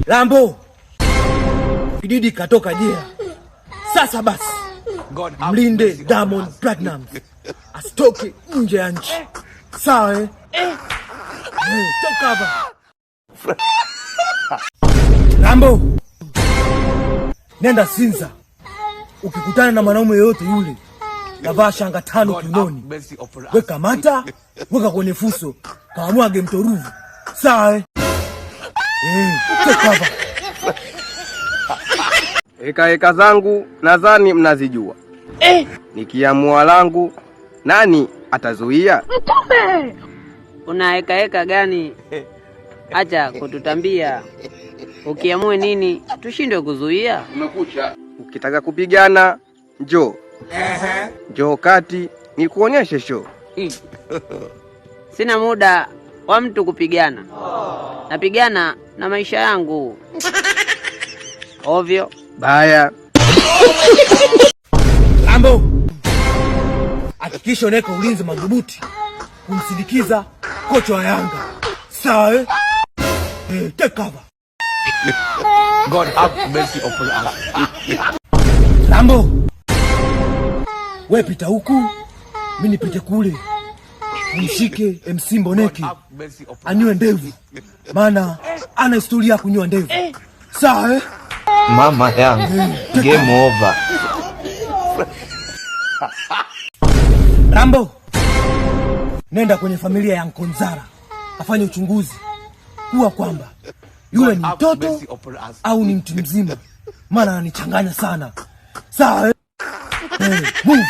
Rambo, Kididi katoka jela. Sasa basi, mlinde Diamond Platnumz asitoke nje ya nchi. Sawa eh? Take cover. Rambo, nenda Sinza. Ukikutana na mwanaume yoyote yule, navaa shanga 5 kiunoni, weka mata, weka kwenye fuso, kaamwage mtoruvu. Sawa eh? Take cover. Eka zangu nadhani mnazijua. Nikiamua langu, nani atazuia? Mtume! Una eka gani? Acha kututambia. Ukiamue nini, tushindwe kuzuia. Umekucha. Ukitaka kupigana, njoo. Njoo kati, nikuonyeshe show. Sina muda wa mtu kupigana. Napigana na maisha yangu. Ovyo. Baya. Rambo, hakikisha unaweka ulinzi madhubuti kumsindikiza kocha wa Yanga. Sawa eh? Take cover. God have mercy upon us. Rambo, wewe pita huku, mimi nipite kule. Mshike MC Mboneki anywe ndevu, maana ana historia ya kunywa ndevu. Sawa eh? Mama yangu, game over. Rambo, nenda kwenye familia ya Nkonzara afanye uchunguzi kuwa kwamba yule ni mtoto au ni mtu mzima, maana ananichanganya sana. Sawa eh? Move.